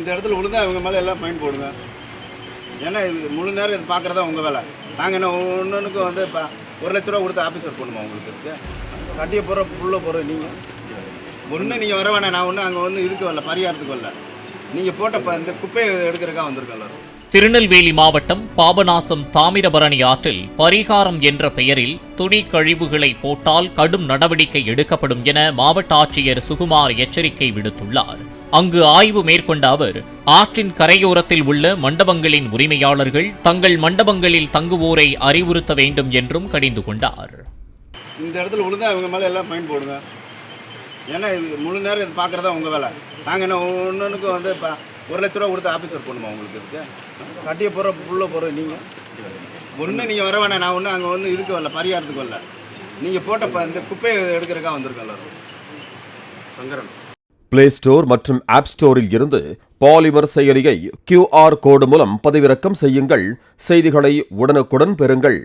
இந்த இடத்துல விழுந்தா அவங்க மேலே எல்லாம் ஃபைன் போடுங்க. ஏன்னா இது முழு நேரம் இது பார்க்குறதா உங்கள் வேலை. நாங்கள் என்ன ஒன்றுக்கும் வந்து இப்போ 1 லட்ச ரூபா கொடுத்து ஆஃபீஸர் பண்ணுமா உங்களுக்கு இருக்கு? கட்டிய போகிற புள்ள போகிற நீங்கள் ஒன்று நீங்கள் வர வேணாம். நான் ஒன்று அங்கே வந்து இதுக்கு வரல, பரிகாரத்துக்கு வரல. நீங்கள் போட்ட இந்த குப்பையை எடுக்கிறக்காக வந்திருக்கோம். திருநெல்வேலி மாவட்டம் பாபநாசம் தாமிரபரணி ஆற்றில் பரிகாரம் என்ற பெயரில் துணி கழிவுகளை போட்டால் கடும் நடவடிக்கை எடுக்கப்படும் என மாவட்ட ஆட்சியர் சுகுமார் எச்சரிக்கை விடுத்துள்ளார். அங்கு ஆய்வு மேற்கொண்ட அவர் ஆற்றின் கரையோரத்தில் உள்ள மண்டபங்களின் உரிமையாளர்கள் தங்கள் மண்டபங்களில் தங்குவோரை அறிவுறுத்த வேண்டும் என்றும் கடிந்து கொண்டார். இந்த இடத்துல விழுந்தா அவங்க மேலே எல்லாம் ஃபைன் போடுங்க. ஏன்னா இது முழு நேரம் இது பார்க்குறதா உங்கள் வேலை. நாங்கள் என்ன ஒன்றுக்கும் வந்து இப்போ 1 லட்ச ரூபா கொடுத்து ஆஃபீஸர் பண்ணுமா உங்களுக்கு இருக்கு? கட்டிய போகிற புள்ள போகிற நீங்கள் ஒன்று நீங்கள் வர வேணாம். நான் ஒன்று அங்கே வந்து இதுக்கு வரல, பரிகாரத்துக்கு வரல. நீங்கள் போட்ட இந்த குப்பையை எடுக்கிறக்காக வந்திருக்கோம். பிளே ஸ்டோர் மற்றும் ஆப் ஸ்டோரில் இருந்து பாலிமர் செயலியை QR கோடு மூலம் பதிவிறக்கம் செய்யுங்கள். செய்திகளை உடனுக்குடன் பெறுங்கள்.